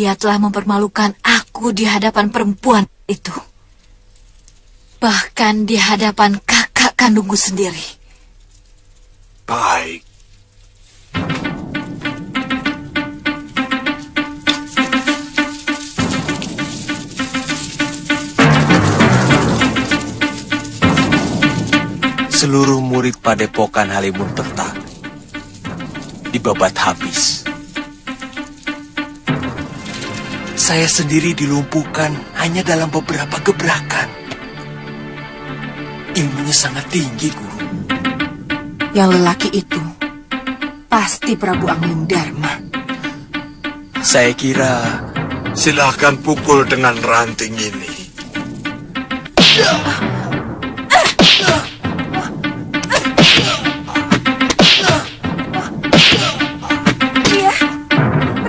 dia telah mempermalukan aku di hadapan perempuan itu. Bahkan di hadapan kakak kandungku sendiri. Baik. Seluruh murid Padepokan Halimun Petak dibabat habis. Saya sendiri dilumpuhkan hanya dalam beberapa gebrakan. Ilmunya sangat tinggi, Guru. Yang lelaki itu pasti Prabu Angling Dharma. Saya kira... Silahkan pukul dengan ranting ini.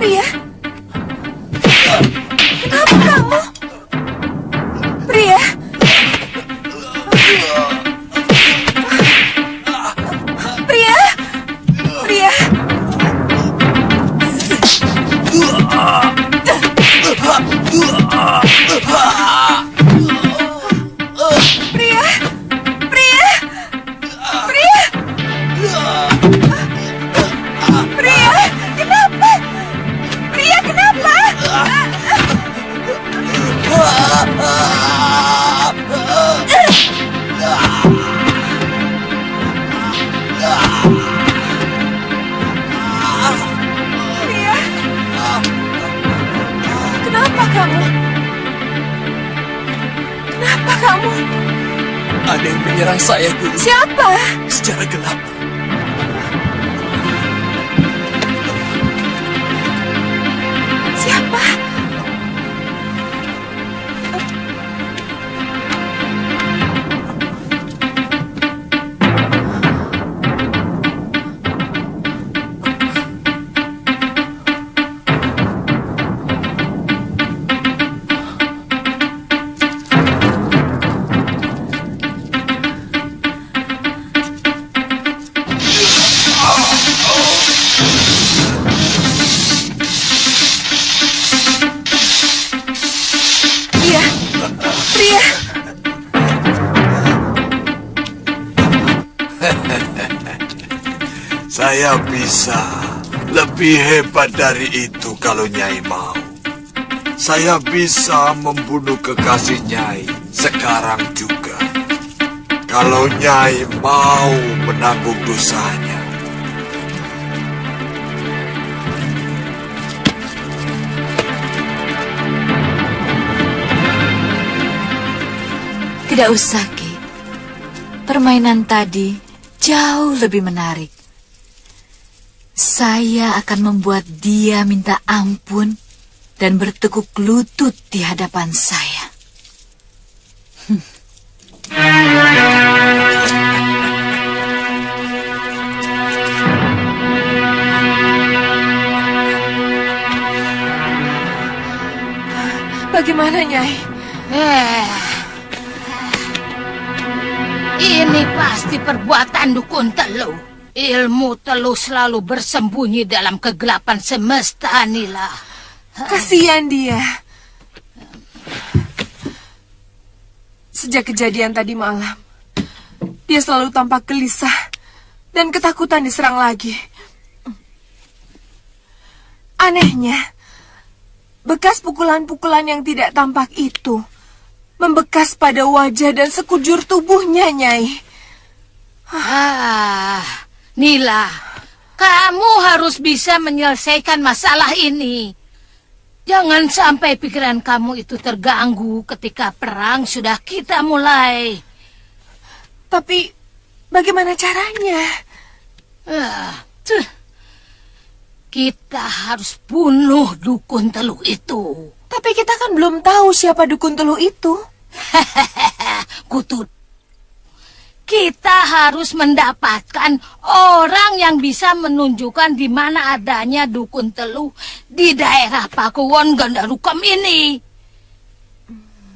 Pria, kenapa kamu? Pria, Pria, Pria. Pria, Pria, Pria. Pria, kenapa? Pria, kenapa? Pria, kenapa kamu? Kenapa kamu? Ada yang menyerang saya, Guru. Siapa? Secara gelap. Siapa? Pria. Saya bisa lebih hebat dari itu kalau Nyai mau. Saya bisa membunuh kekasih Nyai sekarang juga. Kalau Nyai mau menanggung dosanya. Tidak usah, Ki. Permainan tadi jauh lebih menarik. Saya akan membuat dia minta ampun dan bertekuk lutut di hadapan saya. Bagaimana, Nyai? Ini pasti perbuatan dukun Teluh. Ilmu Teluh selalu bersembunyi dalam kegelapan semesta, Nila. Kasihan dia. Sejak kejadian tadi malam, dia selalu tampak gelisah dan ketakutan diserang lagi. Anehnya, bekas pukulan-pukulan yang tidak tampak itu membekas pada wajah dan sekujur tubuhnya, Nyai. Nila, kamu harus bisa menyelesaikan masalah ini. Jangan sampai pikiran kamu itu terganggu ketika perang sudah kita mulai. Tapi, bagaimana caranya? Kita harus bunuh dukun Teluh itu. Tapi kita kan belum tahu siapa dukun Teluh itu. Kutu. Kita harus mendapatkan orang yang bisa menunjukkan di mana adanya dukun Teluh di daerah Pakuwon Gandarukam ini.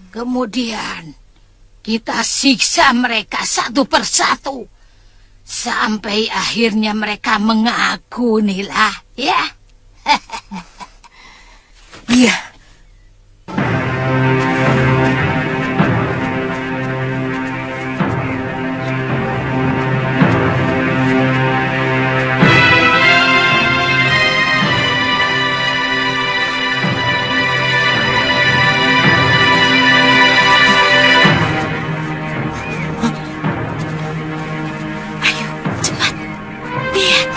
Kemudian kita siksa mereka satu persatu sampai akhirnya mereka mengaku, Nila, ya. Iya. Ayo, cepat. Lihat.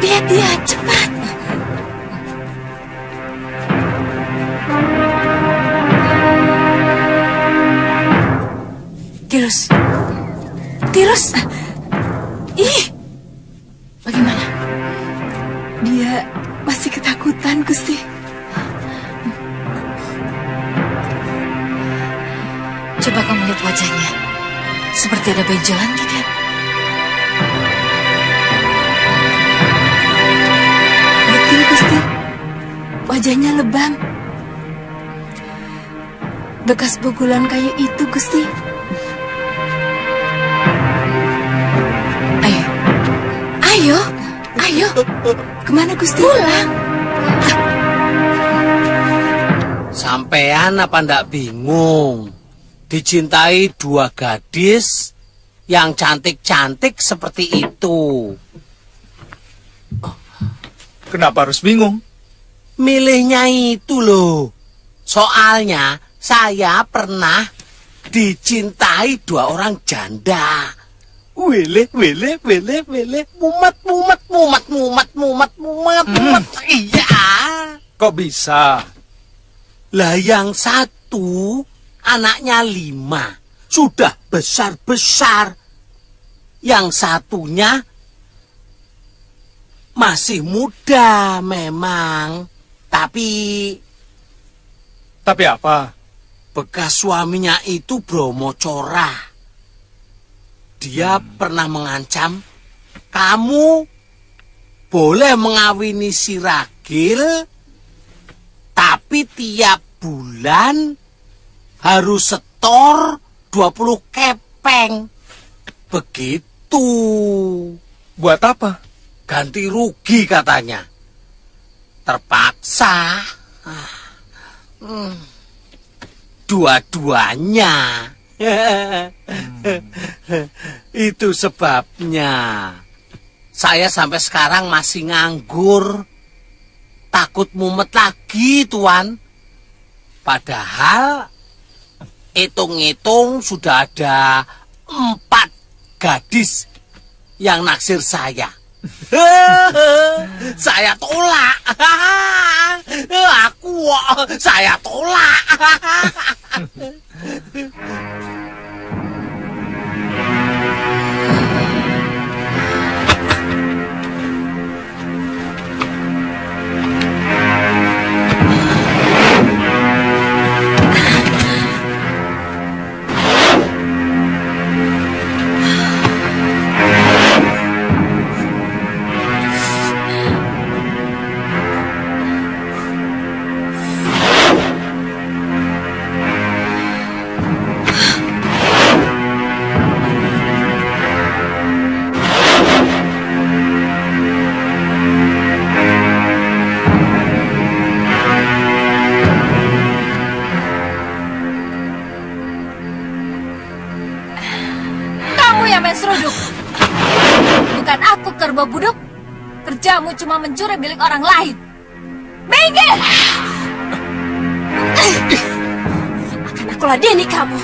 Lihat dia, cepat. Tirus. Tirus. Ih. Bagaimana? Dia masih ketakutan, Gusti. Coba kamu lihat wajahnya. Seperti ada benjolan tidak? Betul, Gusti. Wajahnya lebam. Bekas pukulan kayu itu, Gusti. Ayo. Ayo. Ayo. Kemana, Gusti? Pulang. Sampean apa ndak bingung? Dicintai dua gadis yang cantik-cantik seperti itu. Kenapa harus bingung? Milihnya itu loh. Soalnya saya pernah dicintai dua orang janda. Wele, wele, wele, wele, mumet, mumet, mumet, mumet, mumet, mumet, mumet. Iya. Kok bisa? Lah yang satu anaknya 5, sudah besar-besar. Yang satunya masih muda memang, tapi Tapi apa? bekas suaminya itu Bromo Cora. Dia pernah mengancam, kamu boleh mengawini si Ragil, tapi tiap bulan harus setor 20 kepeng. Begitu. Buat apa? Ganti rugi katanya. Terpaksa. Dua-duanya. Itu sebabnya saya sampai sekarang masih nganggur. Takut mumet lagi, Tuan. Padahal hitung-hitung sudah ada 4 gadis yang naksir saya. Saya tolak. Saya tolak. Yang main seruduk. Bukan aku kerbau buduk. Kerjamu cuma mencuri milik orang lain. Minggir! Akan aku ladeni kamu.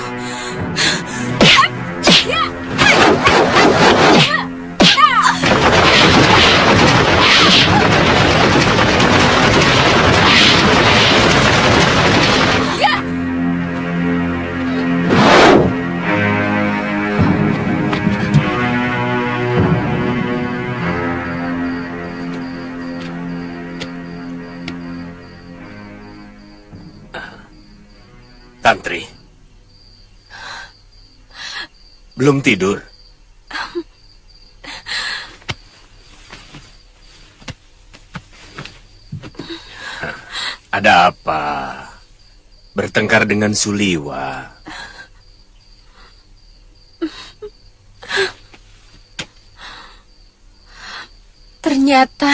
Tantri, belum tidur? Ada apa? Bertengkar dengan Suliwa? Ternyata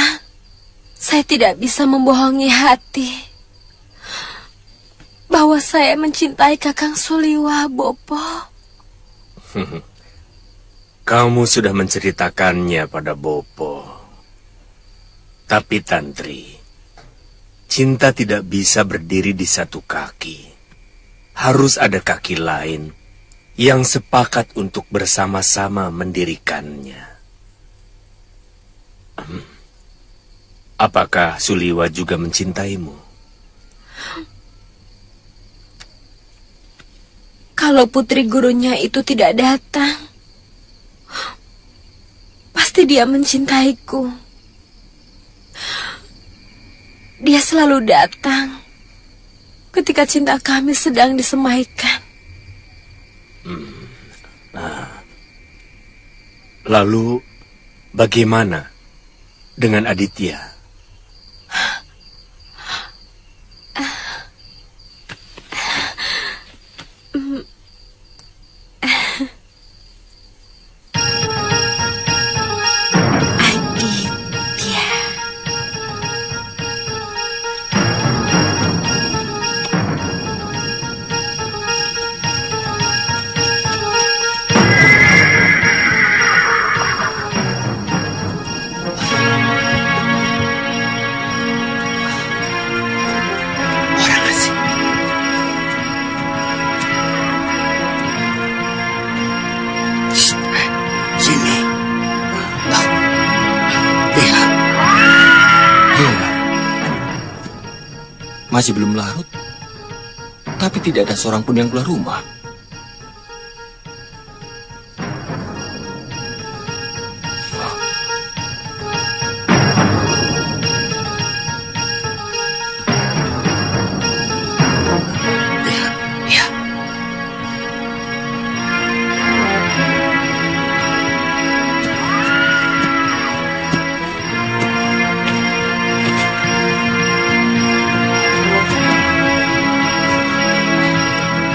Saya tidak bisa membohongi hati bahwa saya mencintai Kakang Suliwa, Bopo. Kamu sudah menceritakannya pada Bopo. Tapi Tantri, cinta tidak bisa berdiri di satu kaki. Harus ada kaki lain yang sepakat untuk bersama-sama mendirikannya. Apakah Suliwa juga mencintaimu? Kalau putri gurunya itu tidak datang, pasti dia mencintaiku. Dia selalu datang ketika cinta kami sedang disemaikan. Lalu, bagaimana dengan Aditya? Aditya. Orang asing. Shh, sini. Lihat. Masih belum larut, tapi tidak ada seorang pun yang keluar rumah. Lihat. Ya.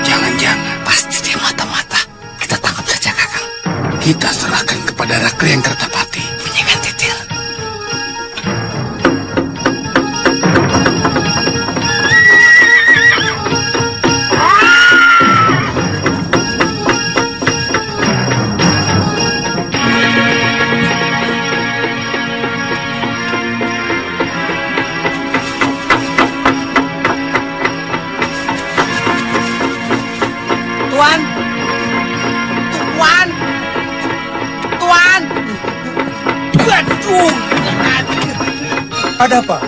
Jangan-jangan pasti dia mata-mata. Kita tangkap saja, Kakang. Kita serahkan kepada Rakri yang Kertapati. Penyegan titir. Tuan! Tuan! Tuan! Aduh! Ada apa?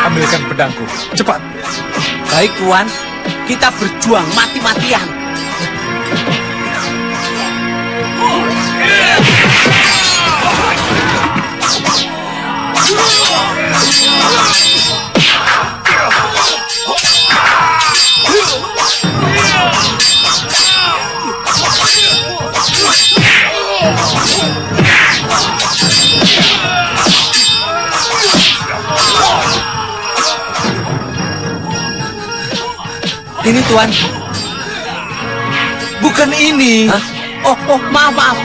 Ambilkan pedangku, cepat. Baik, Tuan. Kita berjuang mati-matian. Ini, Tuan. Bukan ini. Hah? Oh, maaf.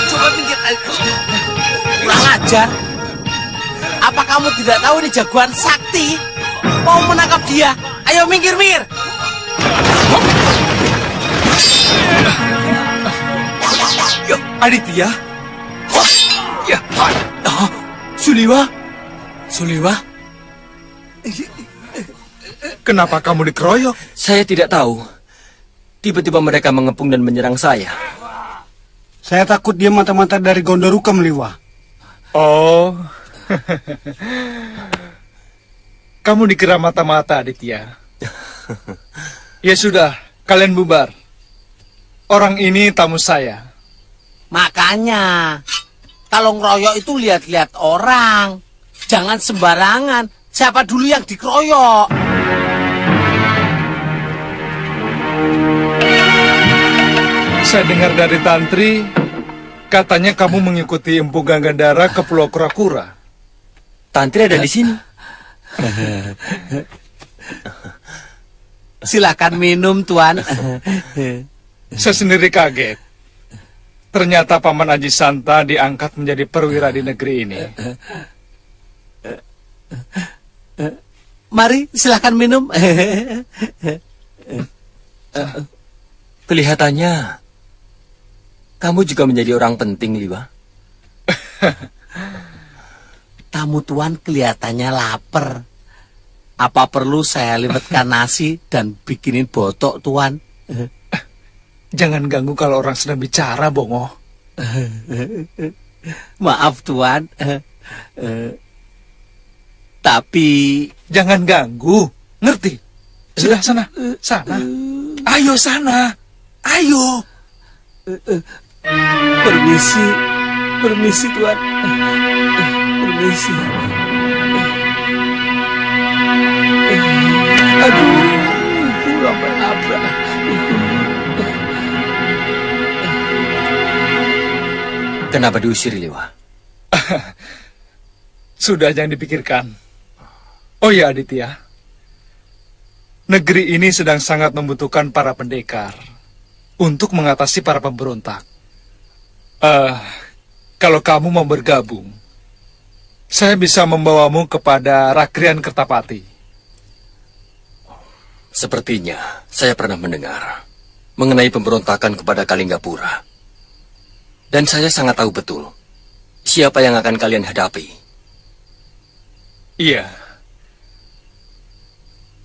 Coba pinggir. Kurang ajar. Apa kamu tidak tahu ini jagoan sakti? Mau menangkap dia? Ayo minggir. Yuk, Aditya. Ya. Oh, Suliwa. Kenapa kamu dikeroyok? Saya tidak tahu. Tiba-tiba mereka mengepung dan menyerang saya. Saya takut dia mata-mata dari Gondoruka Meliwa. Oh. Kamu dikira mata-mata, Aditya. Ya sudah, kalian bubar. Orang ini tamu saya. Makanya, kalau ngeroyok itu lihat-lihat orang. Jangan sembarangan. Siapa dulu yang dikeroyok? Saya dengar dari Tantri, katanya kamu mengikuti Empu Gangadara ke Pulau Kura-Kura. Tantri ada di sini. Silakan minum, Tuan. Saya sendiri kaget. Ternyata Paman Aji Santa diangkat menjadi perwira di negeri ini. Mari, silakan minum. Kelihatannya kamu juga menjadi orang penting, Liwa. Tamu Tuan kelihatannya lapar. Apa perlu saya liwetkan nasi dan bikinin botok, Tuan? Jangan ganggu kalau orang sedang bicara, Bongo. Maaf, Tuan. Tapi... Jangan ganggu, ngerti? Sudah, sana. Ayo, sana. Ayo. Permisi, Tuan. Permisi. Aduh, sampai nabrak. Kenapa diusir, Liwa? Sudah, jangan dipikirkan. Oh ya, Aditya. Negeri ini sedang sangat membutuhkan para pendekar untuk mengatasi para pemberontak. Kalau kamu mau bergabung, saya bisa membawamu kepada Rakrian Kertapati. Sepertinya saya pernah mendengar mengenai pemberontakan kepada Kalinggapura. Dan saya sangat tahu betul siapa yang akan kalian hadapi. Iya.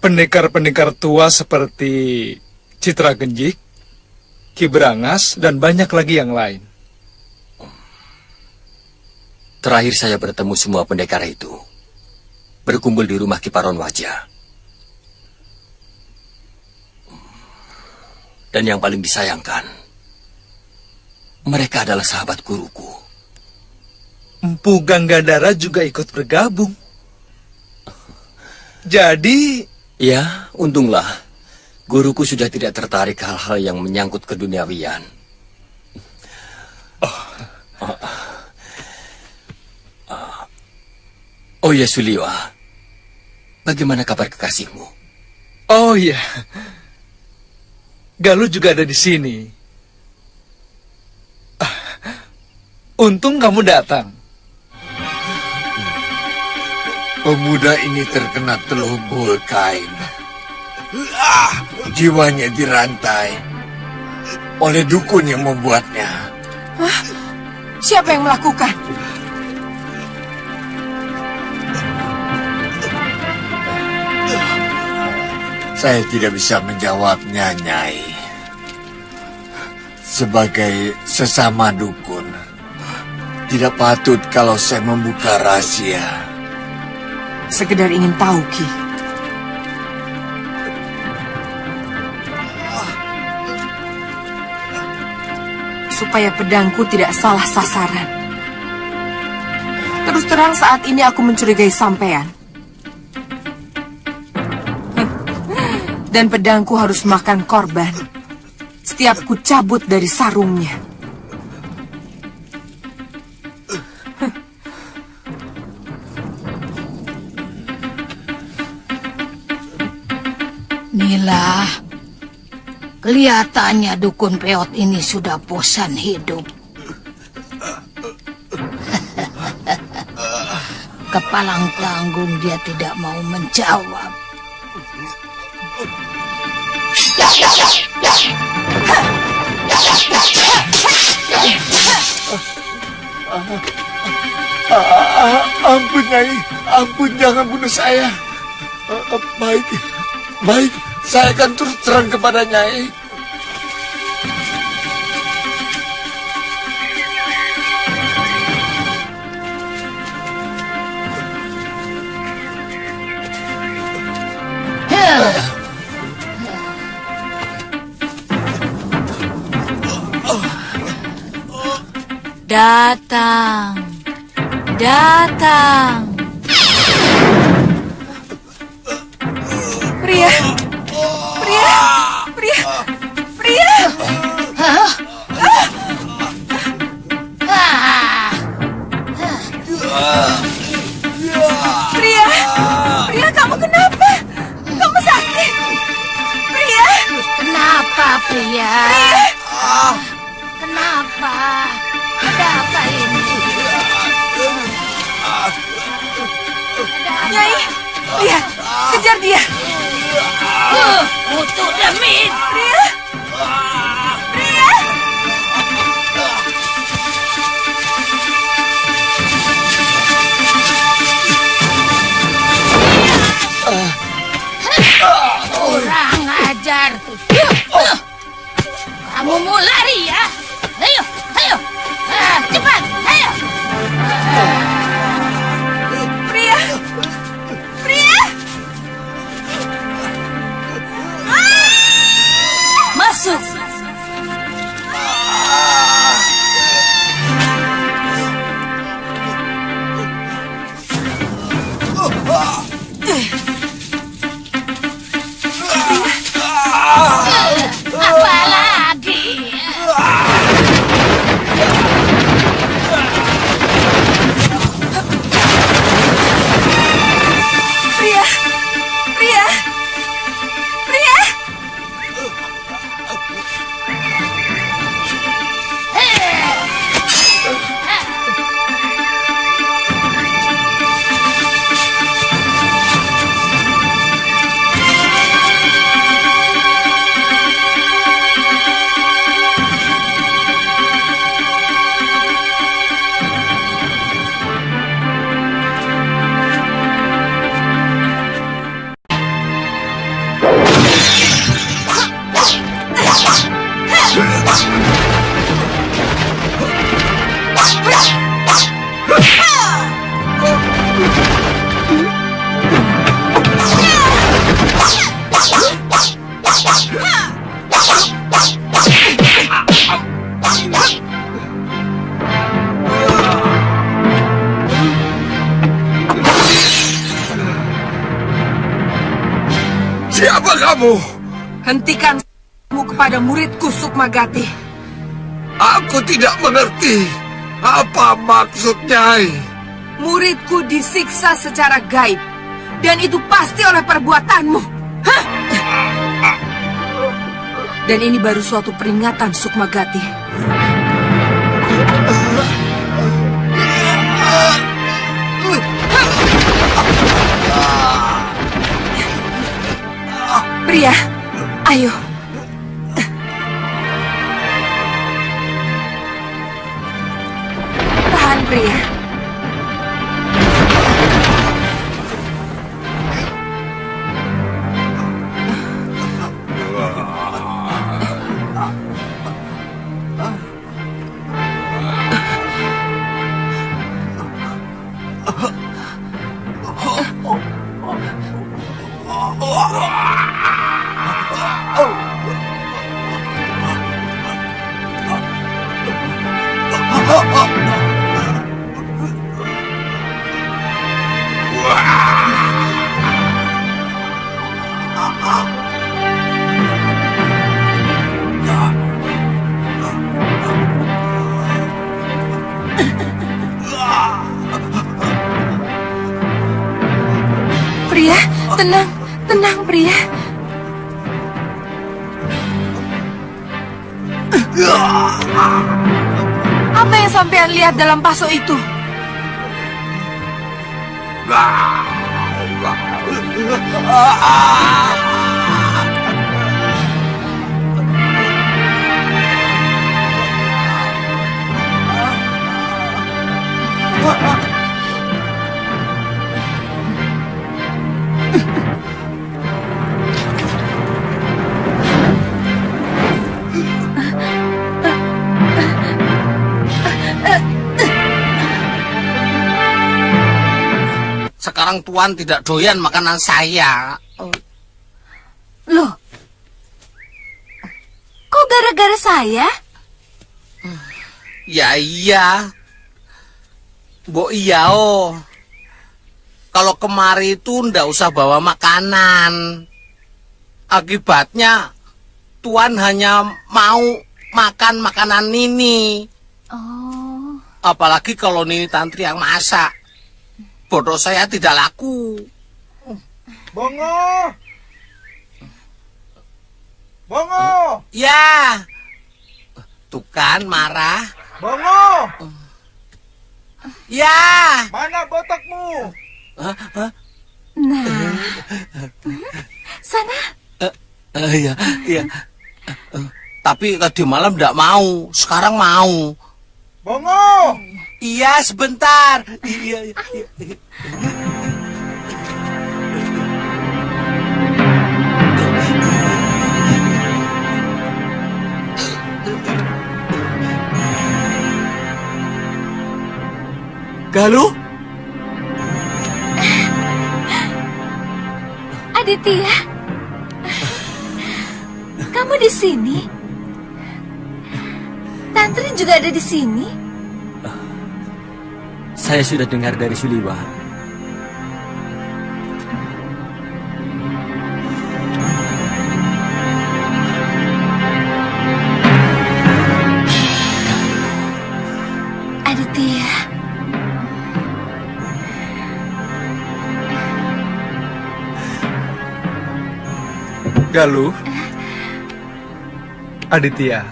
Pendekar-pendekar tua seperti Citra Genjik, Ki Brangas, dan banyak lagi yang lain. Terakhir saya bertemu semua pendekar itu berkumpul di rumah Kiparon Wajah. Dan yang paling disayangkan, mereka adalah sahabat guruku. Empu Gangadara juga ikut bergabung. Jadi... Ya, untunglah. Guruku sudah tidak tertarik hal-hal yang menyangkut keduniawian. Oh ya, Suliwa. Bagaimana kabar kekasihmu? Oh ya, Galuh juga ada di sini. Untung kamu datang. Pemuda ini terkena telubul kain. Jiwanya dirantai oleh dukun yang membuatnya. Hah? Siapa yang melakukan? Saya tidak bisa menjawabnya, Nyai. Sebagai sesama dukun, tidak patut kalau saya membuka rahasia. Sekedar ingin tahu, Ki. Supaya pedangku tidak salah sasaran. Terus terang saat ini aku mencurigai sampean. Dan pedangku harus makan korban setiap ku cabut dari sarungnya. Nila, kelihatannya dukun peot ini sudah bosan hidup. Kepalang tanggung dia tidak mau menjawab. Ampun, Nyai. Ampun, jangan bunuh saya. Baik, saya akan terus terang kepada Nyai. Datang. Datang. Pria. Pria. Pria. Pria. Pria. Pria, kamu kenapa? Kamu sakit. Pria. Kenapa, Pria? Pria. Kenapa? Ada apa ini? Nyai, lihat. Kejar dia. Untuk Demit. Pria. Pria. Kurang ajar. Kamu mau lari ya? Ayo, ayo. Cepat, ayo. Pria. Pria. Masuk. Apa lagi? Pria. Pria. Pria. Siapa kamu? Hentikan kepada muridku Sukmagati. Aku tidak mengerti. Apa maksud Nyai? Muridku disiksa secara gaib. Dan itu pasti oleh perbuatanmu. Hah? Dan ini baru suatu peringatan, Sukmagati. Pria, ayo. Tahan, Pria. Pria, tenang, tenang, Pria. Apa yang sampean lihat dalam paso itu? Sekarang Tuan tidak doyan makanan saya. Loh, kok gara-gara saya? Ya iya. Mbok iya oh. Kalau kemari itu ndak usah bawa makanan. Akibatnya Tuan hanya mau makan makanan Nini. Oh. Apalagi kalau Nini Tantri yang masak. Bodoh saya tidak laku. Bongo! Bongo! Ya. Tuh kan marah. Bongo! Ya. Mana botakmu? Nah, sana. Iya, iya. Tapi tadi malam tidak mau, sekarang mau. Bongo! Iya, sebentar. Iya, iya. Galuh? Aditya, kamu di sini? Tantri juga ada di sini? Saya sudah dengar dari Suliwa. Aditya. Galuh, Aditya,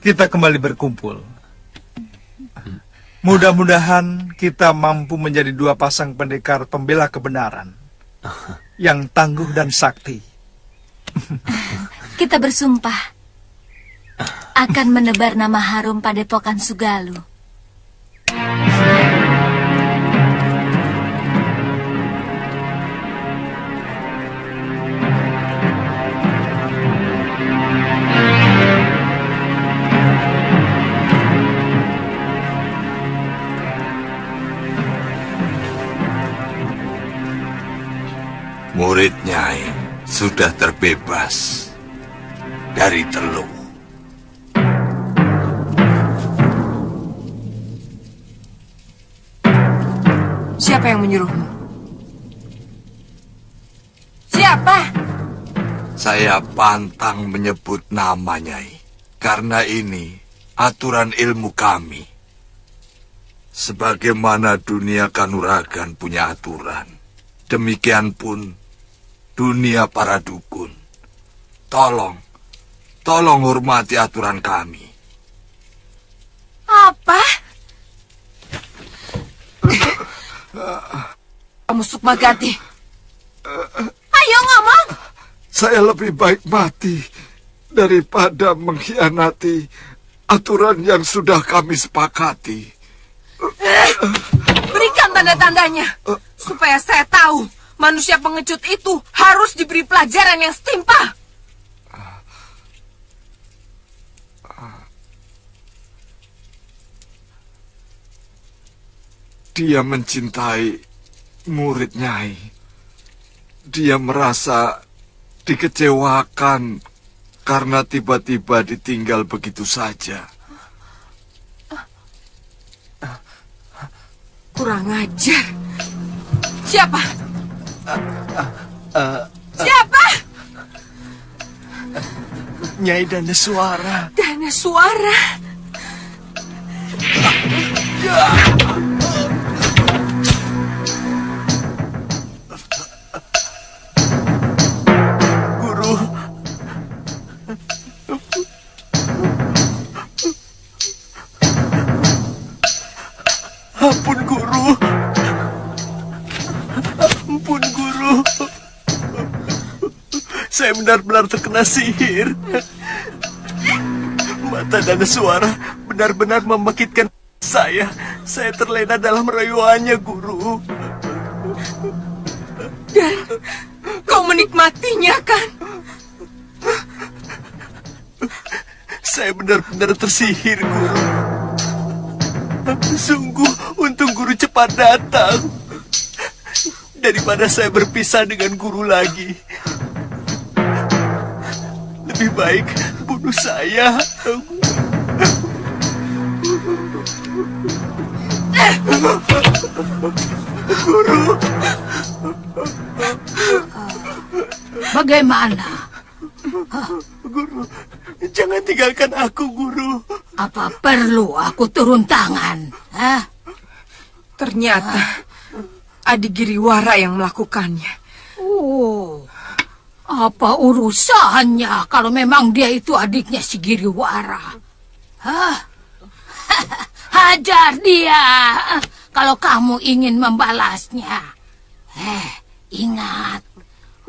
kita kembali berkumpul. Mudah-mudahan kita mampu menjadi dua pasang pendekar pembela kebenaran yang tangguh dan sakti. Kita bersumpah akan menebar nama harum Padepokan Sugaluh. Murid Nyai sudah terbebas dari Teluk. Siapa yang menyuruhmu? Siapa? Saya pantang menyebut nama Nyai, karena ini aturan ilmu kami. Sebagaimana dunia kanuragan punya aturan, demikian pun dunia para dukun. Tolong hormati aturan kami. Apa? Kamu Sukmagati. Ayo ngomong. Saya lebih baik mati daripada mengkhianati aturan yang sudah kami sepakati. Berikan tanda-tandanya supaya saya tahu manusia pengecut itu harus diberi pelajaran yang setimpal. Dia mencintai murid Nyai. Dia merasa dikecewakan karena tiba-tiba ditinggal begitu saja. Kurang ajar. Siapa? Siapa? Nyai Danaswara. Danaswara. Guru. Ampun Guru. Ampun Guru. Saya benar-benar terkena sihir. Mata Danaswara benar-benar membangkitkan saya. Saya terlena dalam rayuannya, Guru. Dan kau menikmatinya, kan? Saya benar-benar tersihir, Guru. Sungguh untung Guru cepat datang. Daripada saya berpisah dengan Guru lagi. Lebih baik bunuh saya. Guru. Bagaimana? Guru, jangan tinggalkan aku, Guru. Apa perlu aku turun tangan? Hah? Ternyata Adi Giriwara yang melakukannya. Oh, apa urusannya kalau memang dia itu adiknya si Giriwara? Hah? Hajar dia kalau kamu ingin membalasnya. Ingat,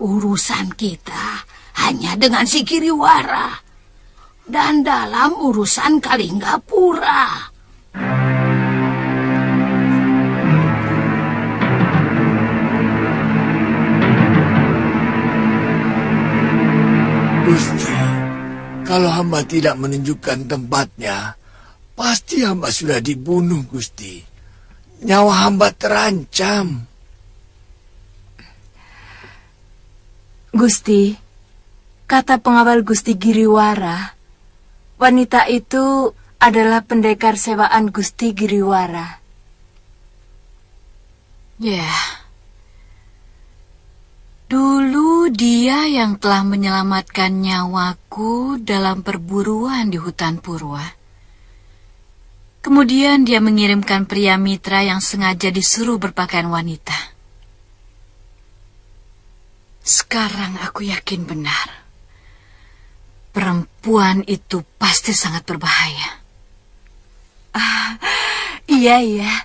urusan kita hanya dengan si Giriwara dan dalam urusan Kalinggapura. Gusti, kalau hamba tidak menunjukkan tempatnya, pasti hamba sudah dibunuh, Gusti. Nyawa hamba terancam. Gusti, kata pengawal Gusti Giriwara, wanita itu adalah pendekar sewaan Gusti Giriwara. Ya, dulu dia yang telah menyelamatkan nyawaku dalam perburuan di hutan Purwa. Kemudian dia mengirimkan pria mitra yang sengaja disuruh berpakaian wanita. Sekarang aku yakin benar. Perempuan itu pasti sangat berbahaya. Iya.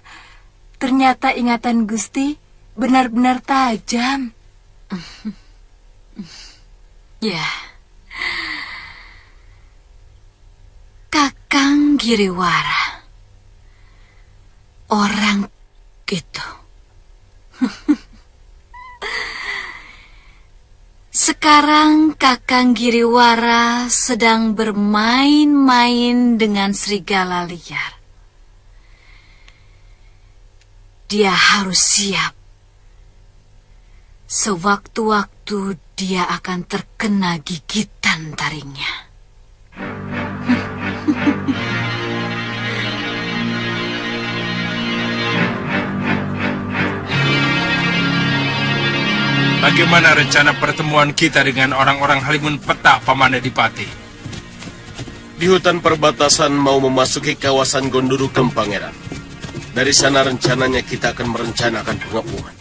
Ternyata ingatan Gusti benar-benar tajam. Ya. Kakang Giriwara. Orang itu. Sekarang Kakang Giriwara sedang bermain-main dengan serigala liar. Dia harus siap. Sewaktu-waktu dia akan terkena gigitan taringnya. Bagaimana rencana pertemuan kita dengan orang-orang Halimun Petak, Paman Adipati? Di hutan perbatasan mau memasuki kawasan Gondoru Pangeran. Dari sana rencananya kita akan merencanakan pengepungan.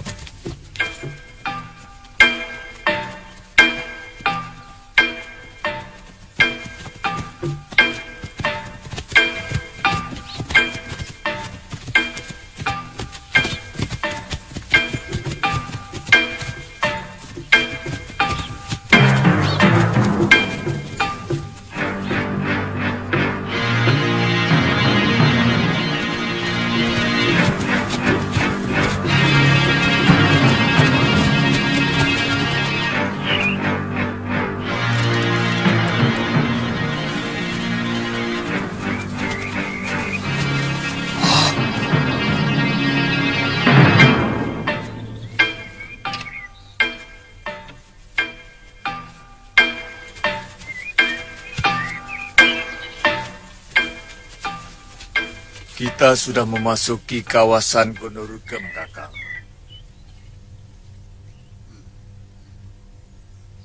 Kita sudah memasuki kawasan Gondorugem, Kakang.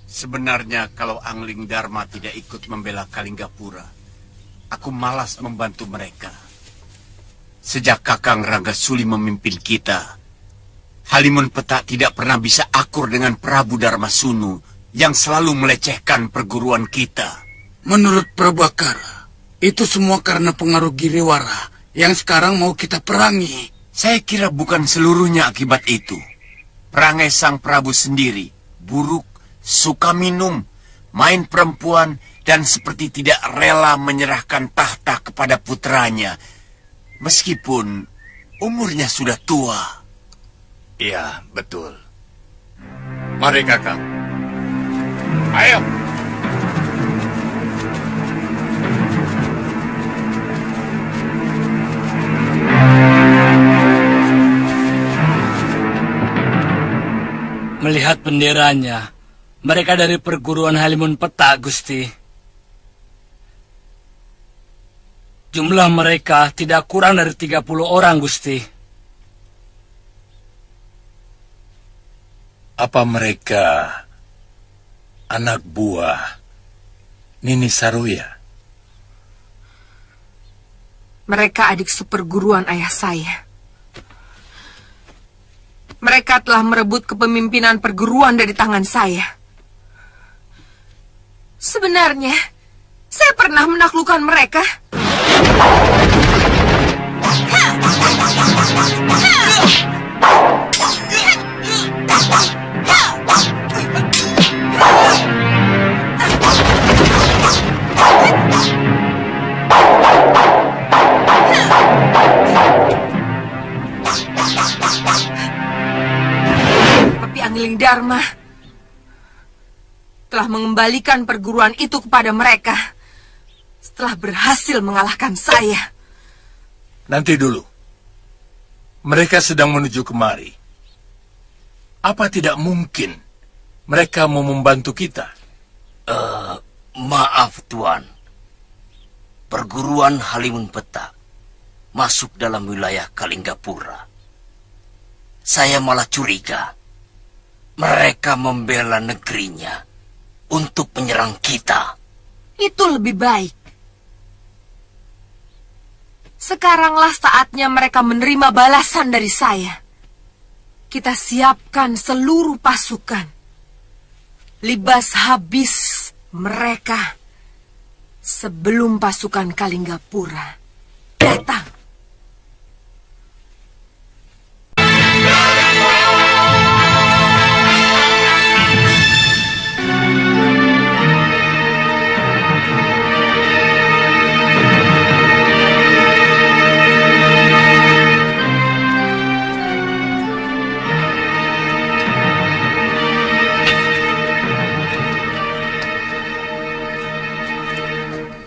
Sebenarnya kalau Angling Dharma tidak ikut membela Kalinggapura, aku malas membantu mereka. Sejak Kakang Ranggasuli memimpin kita, Halimun Petak tidak pernah bisa akur dengan Prabu Darmasunu yang selalu melecehkan perguruan kita. Menurut Prabu Akara, itu semua karena pengaruh Giriwara yang sekarang mau kita perangi. Saya kira bukan seluruhnya akibat itu. Perangai sang Prabu sendiri, buruk, suka minum, main perempuan, dan seperti tidak rela menyerahkan tahta kepada putranya, meskipun umurnya sudah tua. Iya, betul. Mari, Kakang. Ayo. Melihat benderanya, mereka dari perguruan Halimun Petak, Gusti. Jumlah mereka tidak kurang dari 30 orang, Gusti. Apa mereka anak buah Nini Saroya? Mereka adik seperguruan ayah saya. Mereka telah merebut kepemimpinan perguruan dari tangan saya. Sebenarnya, saya pernah menaklukkan mereka. Tapi Angling Dharma telah mengembalikan perguruan itu kepada mereka setelah berhasil mengalahkan saya. Nanti dulu. Mereka sedang menuju kemari. Apa tidak mungkin mereka mau membantu kita? Maaf, Tuan. Perguruan Halimun Petak masuk dalam wilayah Kalinggapura. Saya malah curiga mereka membela negerinya untuk menyerang kita. Itu lebih baik. Sekaranglah saatnya mereka menerima balasan dari saya. Kita siapkan seluruh pasukan. Libas habis mereka sebelum pasukan Kalinggapura datang.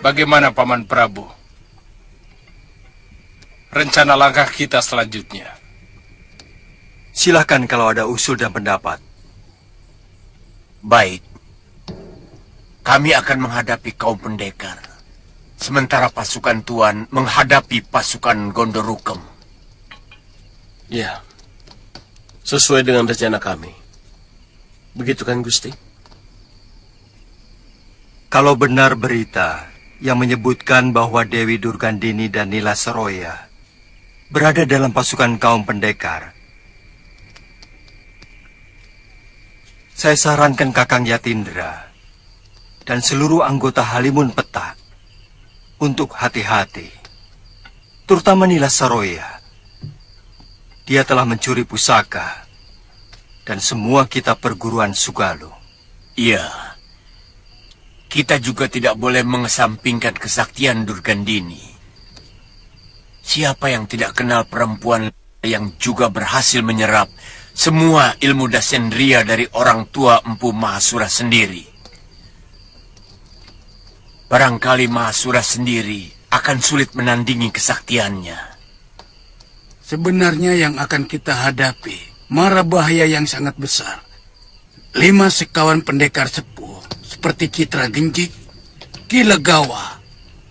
Bagaimana Paman Prabu? Rencana langkah kita selanjutnya. Silakan kalau ada usul dan pendapat. Baik. Kami akan menghadapi kaum pendekar. Sementara pasukan Tuan menghadapi pasukan Gondorukem. Ya, sesuai dengan rencana kami. Begitu kan, Gusti? Kalau benar berita yang menyebutkan bahwa Dewi Durgandini dan Nila Saroya berada dalam pasukan kaum pendekar, saya sarankan Kakang Yatindra dan seluruh anggota Halimun Petak untuk hati-hati, terutama Nila Saroya. Dia telah mencuri pusaka dan semua kitab perguruan Sugalo. Iya. Kita juga tidak boleh mengesampingkan kesaktian Durgandini. Siapa yang tidak kenal perempuan yang juga berhasil menyerap semua ilmu dasendria dari orang tua Empu Mahasura sendiri? Barangkali Mahasura sendiri akan sulit menandingi kesaktiannya. Sebenarnya yang akan kita hadapi mara bahaya yang sangat besar. 5 sekawan pendekar sepuh seperti Citra Genjik, Ki Legawa,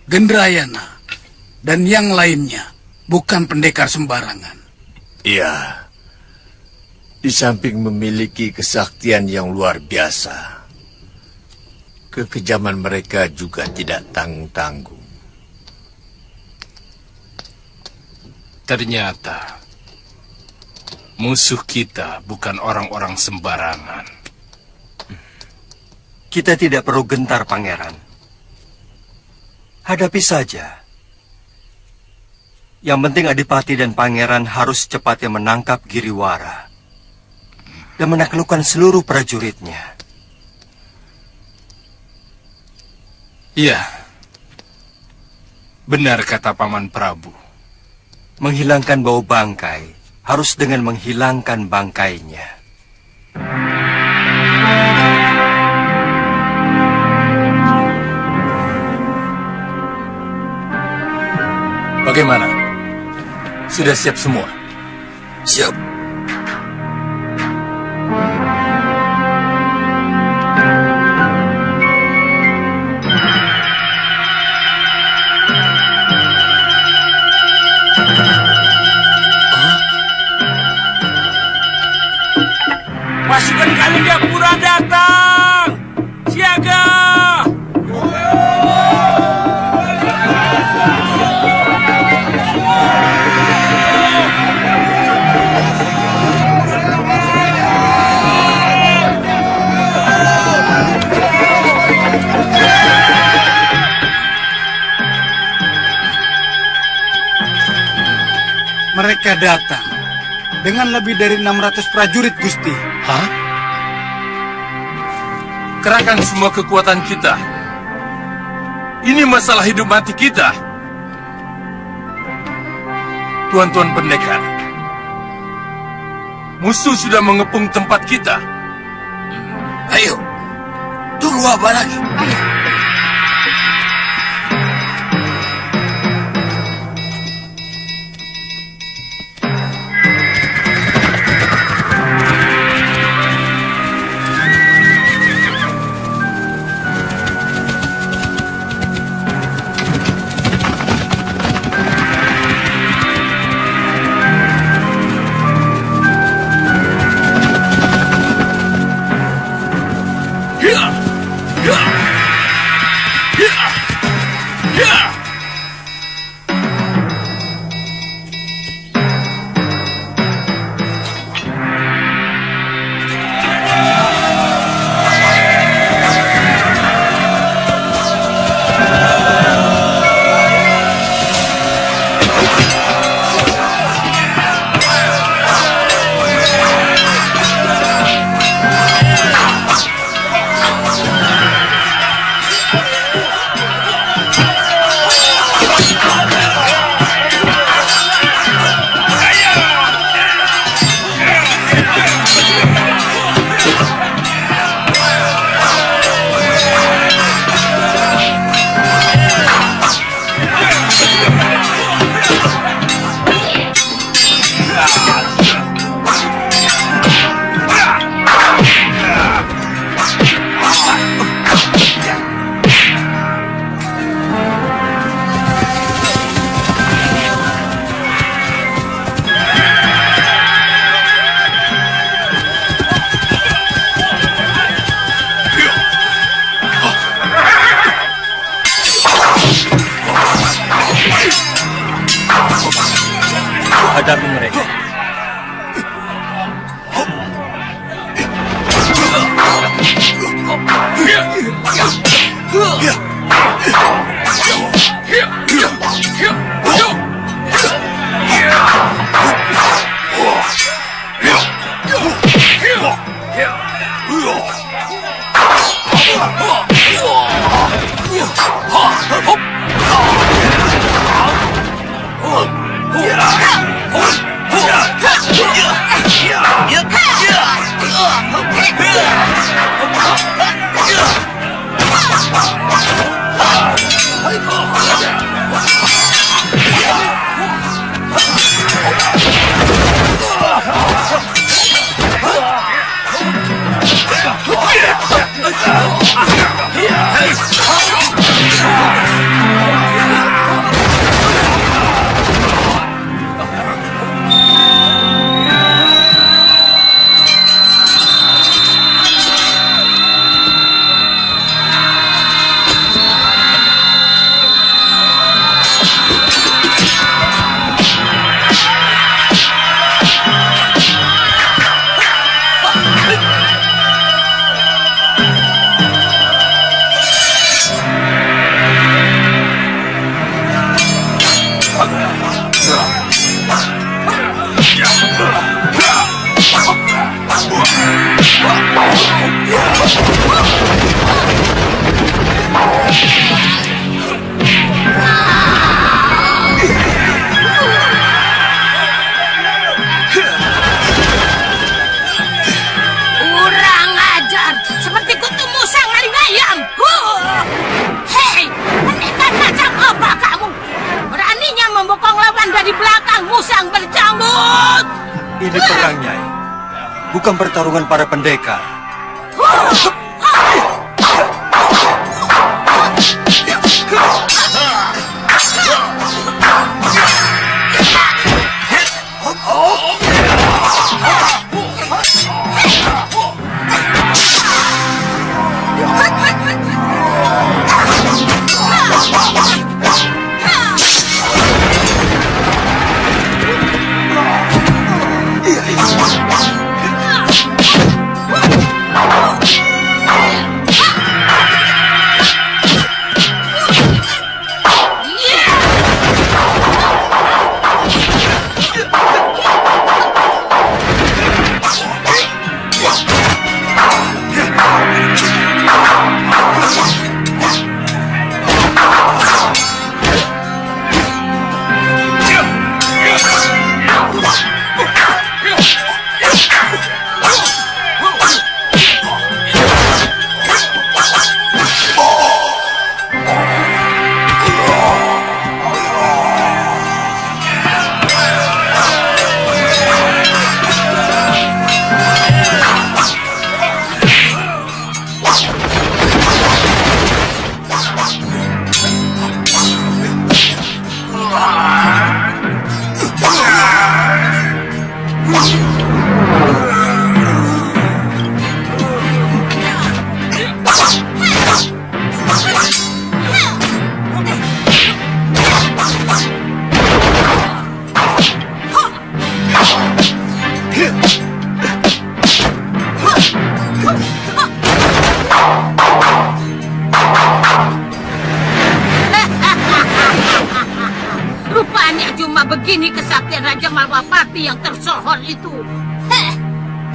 Gendrayana, dan yang lainnya bukan pendekar sembarangan. Iya. Di samping memiliki kesaktian yang luar biasa, kekejaman mereka juga tidak tanggung-tanggung. Ternyata musuh kita bukan orang-orang sembarangan. Kita tidak perlu gentar, Pangeran. Hadapi saja. Yang penting Adipati dan Pangeran harus cepatnya menangkap Giriwara dan menaklukkan seluruh prajuritnya. Iya. Benar kata Paman Prabu. Menghilangkan bau bangkai harus dengan menghilangkan bangkainya. Bagaimana? Sudah siap semua? Siap. Pasukan Mereka datang dengan lebih dari 600 prajurit, Gusti. Hah? Kerahkan semua kekuatan kita. Ini masalah hidup mati kita. Tuan-tuan pendekar, musuh sudah mengepung tempat kita. Ayo, tunggu apa lagi? Hadapi mereka. Kurang ajar, seperti kutu musang maling ayam. Hei, pendekar macam apa kamu? Beraninya membokong lawan dari belakang, musang berjambut. Ini perang, Nyai. Bukan pertarungan para pendekar.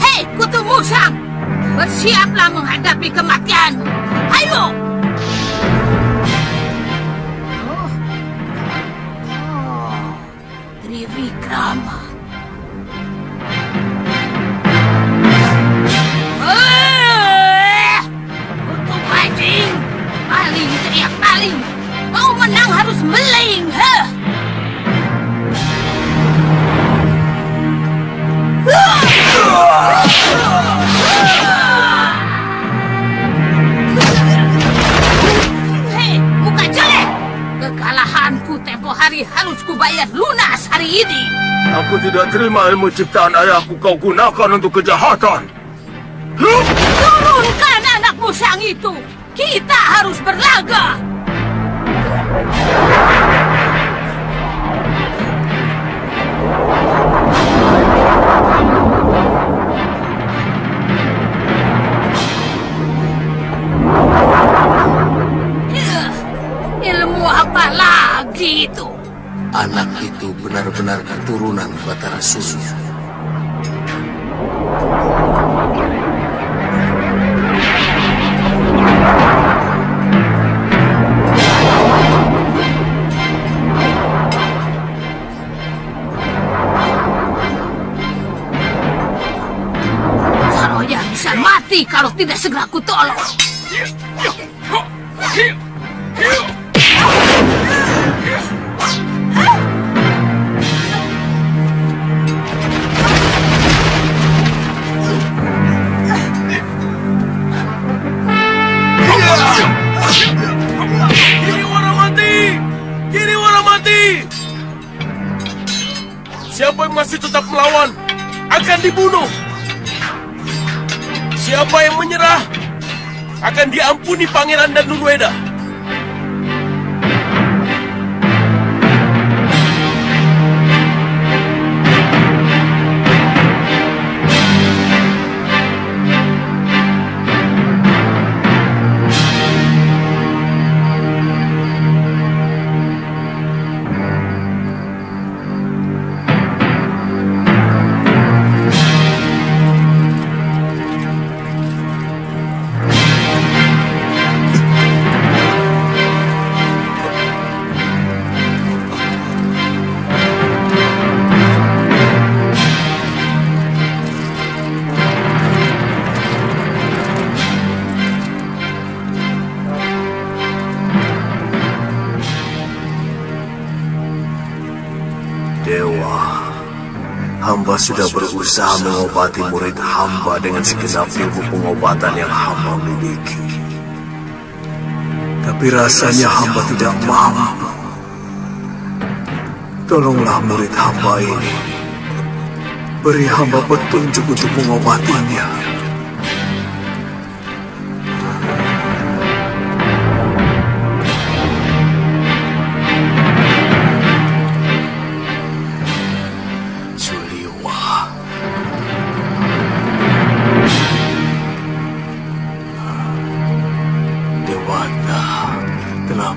Hei, Kutu Musang, bersiaplah menghadapi kematian. Ayo! Trivikrama. Kutu bajing, maling teriak maling. Mau menang harus meling, Hei, muka jelek! Kekalahanku tempo hari harus kubayar lunas hari ini. Aku tidak terima ilmu ciptaan ayahku kau gunakan untuk kejahatan. Turunkan anak musang itu. Kita harus berlaga. Ilmu apa lagi itu? Anak itu benar-benar keturunan Batara Surya. Saroja bisa mati kalau tidak segera kutolong. Giriwara mati! Siapa yang masih tetap melawan akan dibunuh. Siapa yang menyerah akan diampuni Pangeran dan Nurweda. Hamba sudah berusaha mengobati murid hamba dengan segenap ilmu pengobatan yang hamba miliki. Tapi rasanya hamba tidak mampu. Tolonglah murid hamba ini. Beri hamba petunjuk untuk mengobatinya.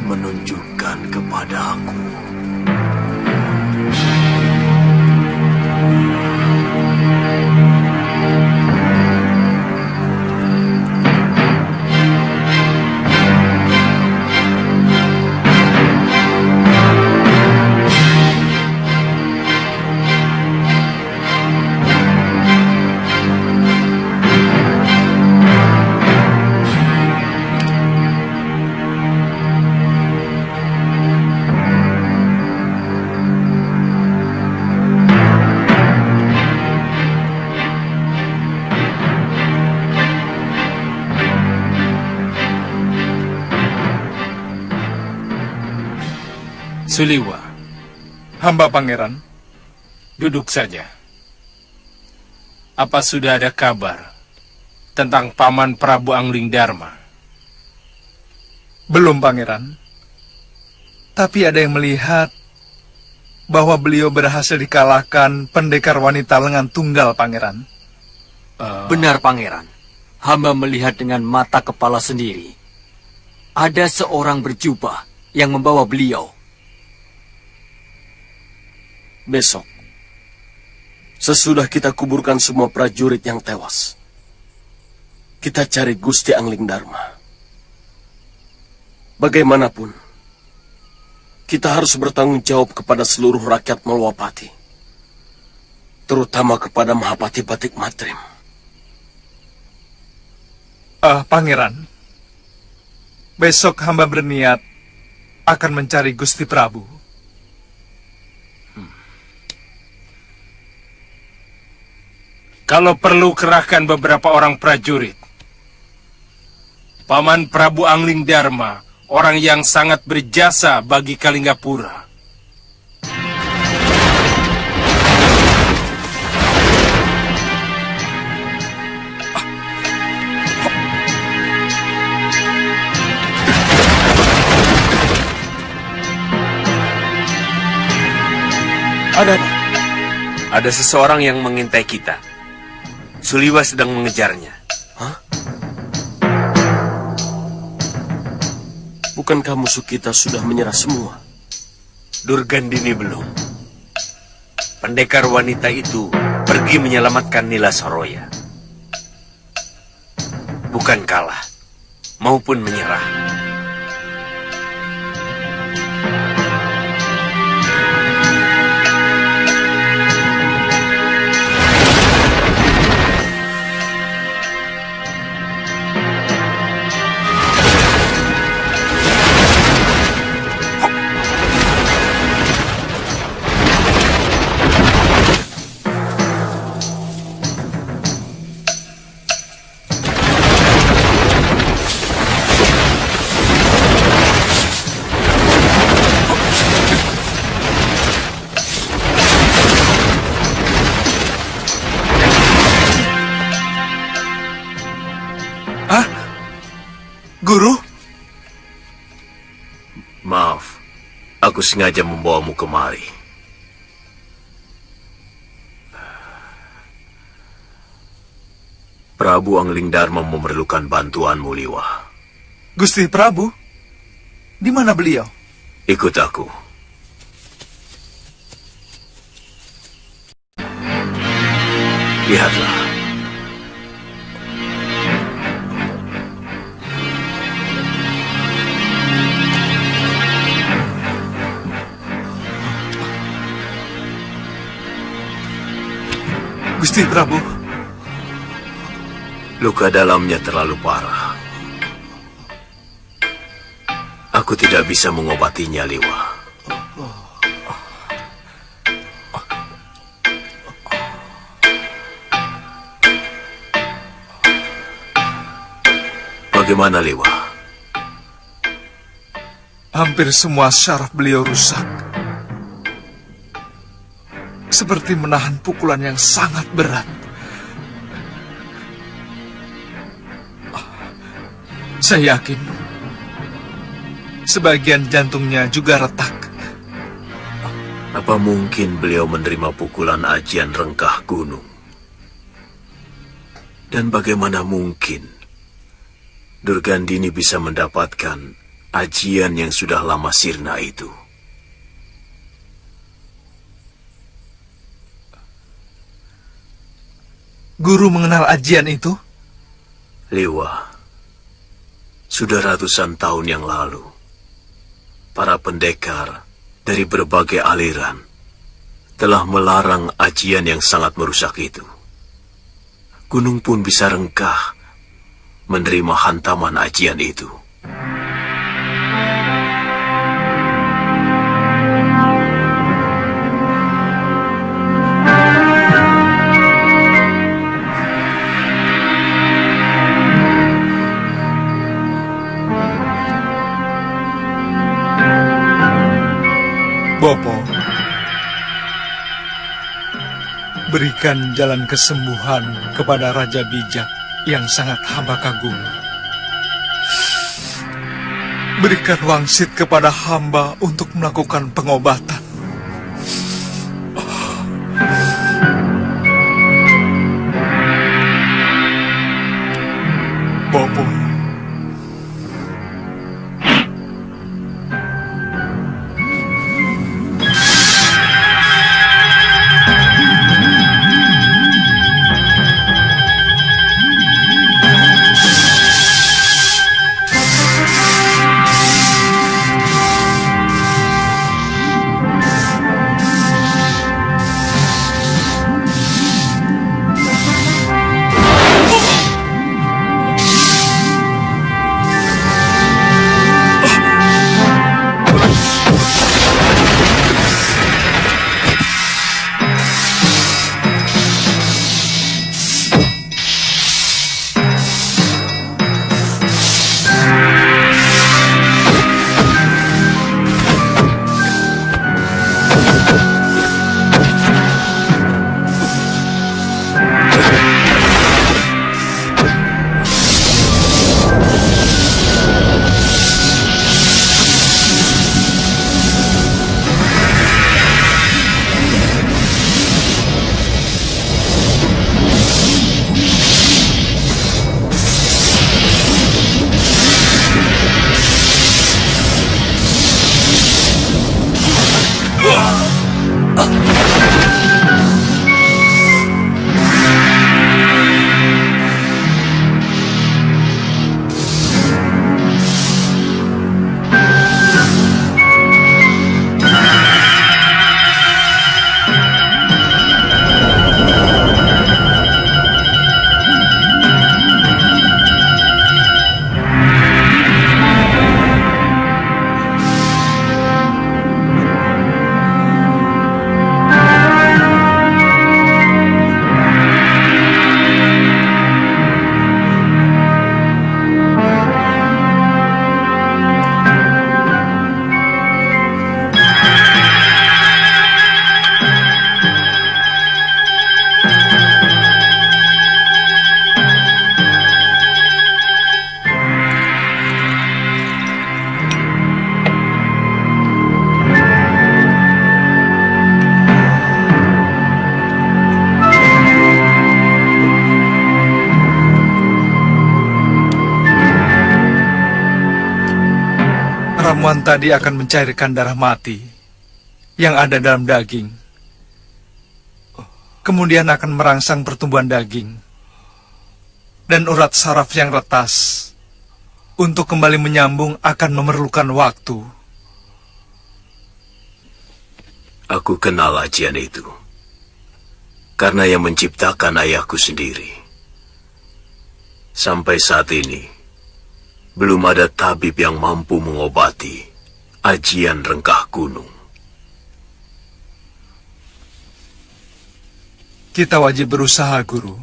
Menunjukkan kepadaku. Suliwa, hamba pangeran, duduk saja. Apa sudah ada kabar tentang Paman Prabu Angling Dharma? Belum, pangeran. Tapi ada yang melihat bahwa beliau berhasil dikalahkan pendekar wanita lengan tunggal, pangeran. Benar, pangeran. Hamba melihat dengan mata kepala sendiri. Ada seorang berjubah yang membawa beliau. Besok, Sesudah kita kuburkan semua prajurit yang tewas, kita cari Gusti Angling Dharma. Bagaimanapun, kita harus bertanggung jawab kepada seluruh rakyat Malwapati, terutama kepada Mahapati Batik Matrim. Pangeran, besok hamba berniat akan mencari Gusti Prabu. Kalau perlu kerahkan beberapa orang prajurit. Paman Prabu Angling Dharma, orang yang sangat berjasa bagi Kalinggapura. Ada seseorang yang mengintai kita. Suliwa sedang mengejarnya. Hah? Bukankah musuh kita sudah menyerah semua? Durgandini belum. Pendekar wanita itu pergi menyelamatkan Nila Soroya. Bukan kalah, maupun menyerah. Guru? Maaf, aku sengaja membawamu kemari. Prabu Angling Dharma memerlukan bantuanmu, Liwa. Gusti Prabu? Di mana beliau? Ikut aku. Lihatlah. Gusti Prabu. Luka dalamnya terlalu parah. Aku tidak bisa mengobatinya, Liwa. Bagaimana, Liwa? Hampir semua syaraf beliau rusak. Seperti menahan pukulan yang sangat berat. Saya yakin sebagian jantungnya juga retak. Apa mungkin beliau menerima pukulan ajian rengkah gunung? Dan bagaimana mungkin Durgandini bisa mendapatkan ajian yang sudah lama sirna itu? Guru mengenal ajian itu? Liwa, sudah ratusan tahun yang lalu, para pendekar dari berbagai aliran telah melarang ajian yang sangat merusak itu. Gunung pun bisa rengkah menerima hantaman ajian itu. Bopo, berikan jalan kesembuhan kepada Raja Bijak yang sangat hamba kagumi. Berikan wangsit kepada hamba untuk melakukan pengobatan. Bopo. ramuan tadi akan mencairkan darah mati yang ada dalam daging. Kemudian akan merangsang pertumbuhan daging dan urat saraf yang retas. Untuk kembali menyambung akan memerlukan waktu. Aku kenal ajian itu. Karena yang menciptakan ayahku sendiri. Sampai saat ini, belum ada tabib yang mampu mengobati ajian rengkah gunung. Kita wajib berusaha, Guru.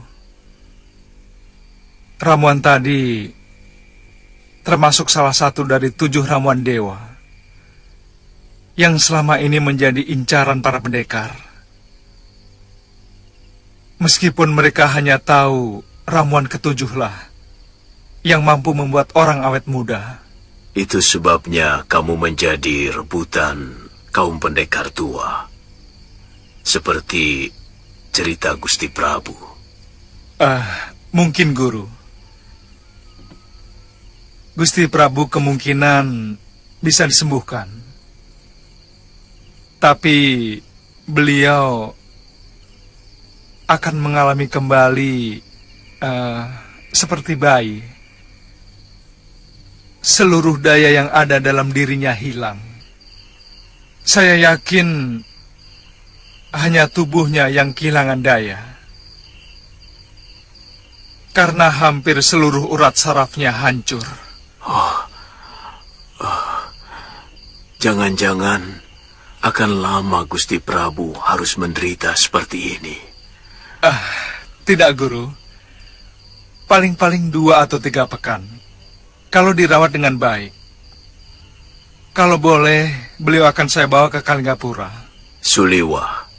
Ramuan tadi termasuk salah satu dari 7 ramuan dewa yang selama ini menjadi incaran para pendekar. Meskipun mereka hanya tahu ramuan ke-7 yang mampu membuat orang awet muda. Itu sebabnya kamu menjadi rebutan kaum pendekar tua. Seperti cerita Gusti Prabu. Mungkin, Guru. Gusti Prabu kemungkinan bisa disembuhkan. Tapi beliau akan mengalami kembali seperti bayi. Seluruh daya yang ada dalam dirinya hilang. Saya yakin hanya tubuhnya yang kehilangan daya. Karena hampir seluruh urat sarafnya hancur. Jangan-jangan akan lama Gusti Prabu harus menderita seperti ini. Tidak, Guru. Paling-paling 2 atau 3 pekan. Kalau dirawat dengan baik. Kalau boleh, beliau akan saya bawa ke Kalinggapura. Suliwa,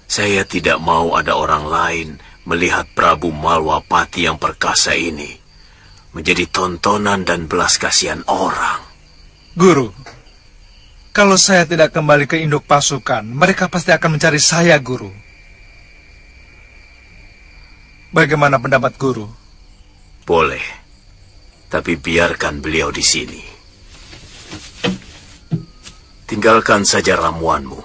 saya tidak mau ada orang lain melihat Prabu Malwapati yang perkasa ini menjadi tontonan dan belas kasihan orang. Guru, kalau saya tidak kembali ke induk pasukan, mereka pasti akan mencari saya, Guru. Bagaimana pendapat Guru? Boleh, tapi biarkan beliau di sini. Tinggalkan saja ramuanmu.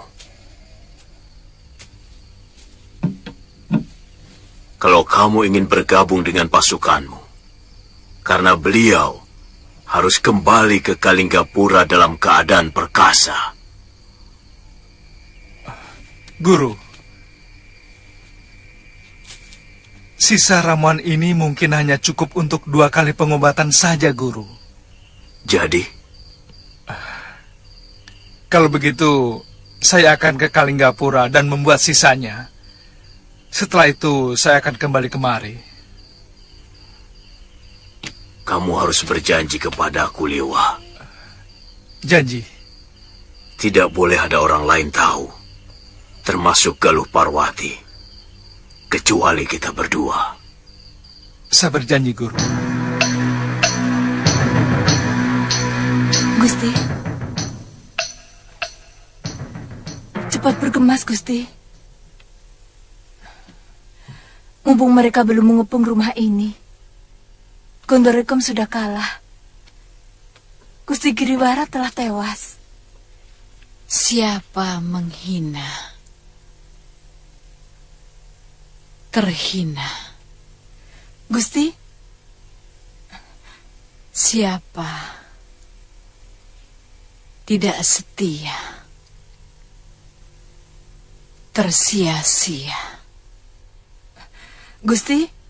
Kalau kamu ingin bergabung dengan pasukanmu, karena beliau harus kembali ke Kalinggapura dalam keadaan perkasa. Guru, sisa ramuan ini mungkin hanya cukup untuk 2 kali pengobatan saja, Guru. Jadi? Kalau begitu, saya akan ke Kalinggapura dan membuat sisanya. Setelah itu, saya akan kembali kemari. Kamu harus berjanji kepadaku, Liwa. Janji? Tidak boleh ada orang lain tahu, termasuk Galuh Parwati, kecuali kita berdua. Saya berjanji, Guru. Gusti. Cepat bergemas, Gusti. Mumpung mereka belum mengepung rumah ini. Gondorekom sudah kalah. Gusti Giriwara telah tewas. Siapa menghina, terhina. Gusti? Siapa tidak setia, tersia-sia. Gusti?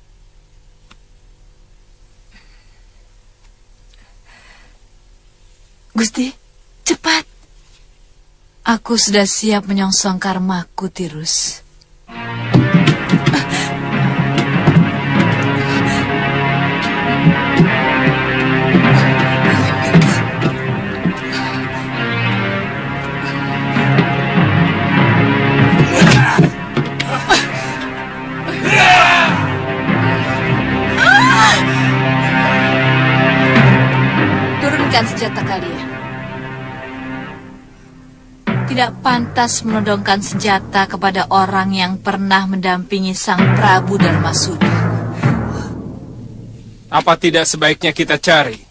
Gusti, cepat. Aku sudah siap menyongsong karmaku, Tirus. Turunkan senjata kalian. Tidak pantas menodongkan senjata kepada orang yang pernah mendampingi Sang Prabu Darmasuda. Apa tidak sebaiknya kita cari?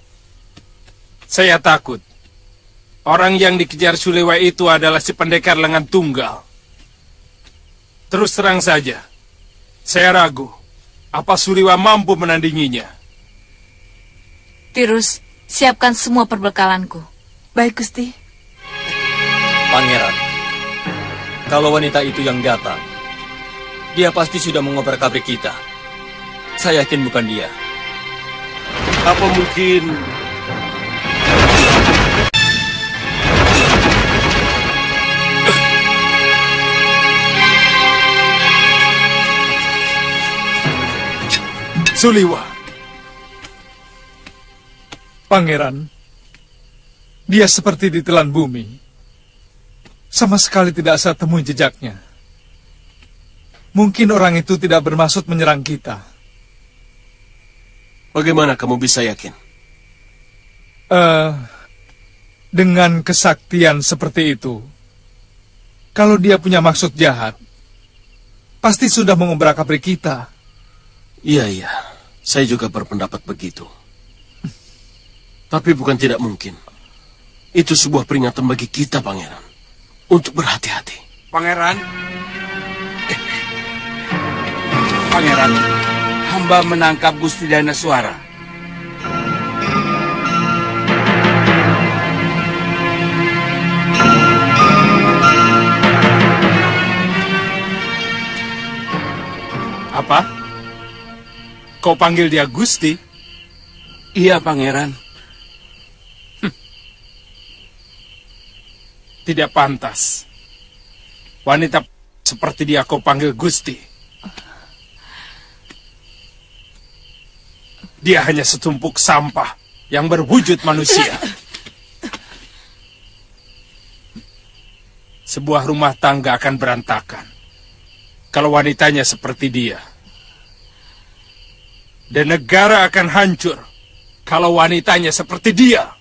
Saya takut Orang yang dikejar Suliwa itu adalah si pendekar lengan tunggal. Terus terang saja, saya ragu apa Suliwa mampu menandinginya. Tirus, siapkan semua perbekalanku. Baik, Gusti. Pangeran, kalau wanita itu yang datang, dia pasti sudah mengobrak-abrik kita. Saya yakin bukan dia. Apa mungkin Suliwa. Pangeran, dia seperti ditelan bumi. Sama sekali tidak saya temui jejaknya. Mungkin orang itu tidak bermaksud menyerang kita. bagaimana kamu bisa yakin? Dengan kesaktian seperti itu, kalau dia punya maksud jahat, pasti sudah mengobrak-abrik kita. Iya, saya juga berpendapat begitu. Tapi bukan tidak mungkin. Itu sebuah peringatan bagi kita, Pangeran, untuk berhati-hati. Pangeran, Pangeran, hamba menangkap Gusti Danaswara. Apa? Kau panggil dia Gusti? Iya, Pangeran. Tidak pantas. Wanita seperti dia kau panggil Gusti. Dia hanya setumpuk sampah yang berwujud manusia. Sebuah rumah tangga akan berantakan kalau wanitanya seperti dia. Dan negara akan hancur kalau wanitanya seperti dia.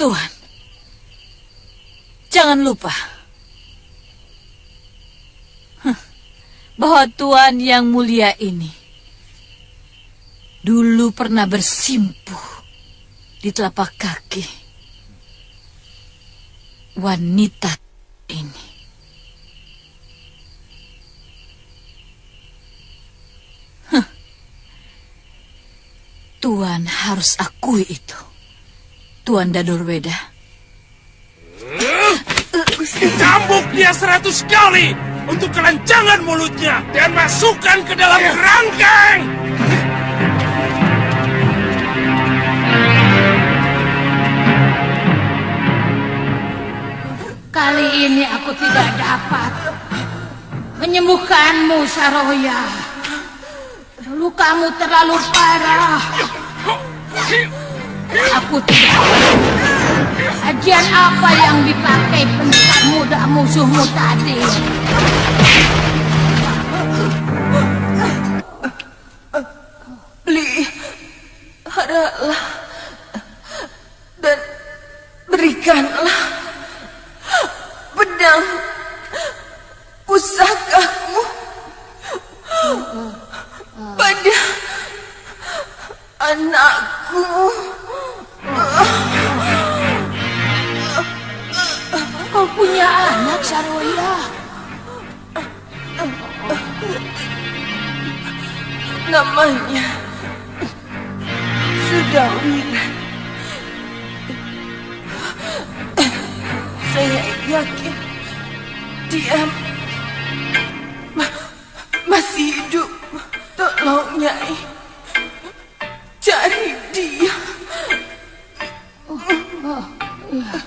Tuhan, jangan lupa bahwa Tuhan yang mulia ini dulu pernah bersimpuh di telapak kaki wanita ini. Tuhan harus akui itu. Tuan Dadorweda. Cambuk dia 100 kali untuk kelancangan mulutnya dan masukkan ke dalam kerangkeng. Kali ini aku tidak dapat menyembuhkanmu, Saroya. Lukamu terlalu parah. Aku tidak tahu ajian apa yang dipakai pendekar muda musuhmu tadi. Peliharalah dan berikanlah pedang pusakamu pada anakku. Kau punya anak, Saroya? Namanya Sudawiran. Saya yakin dia masih hidup. Tolong, Nyai, cari dia. Oh, iya.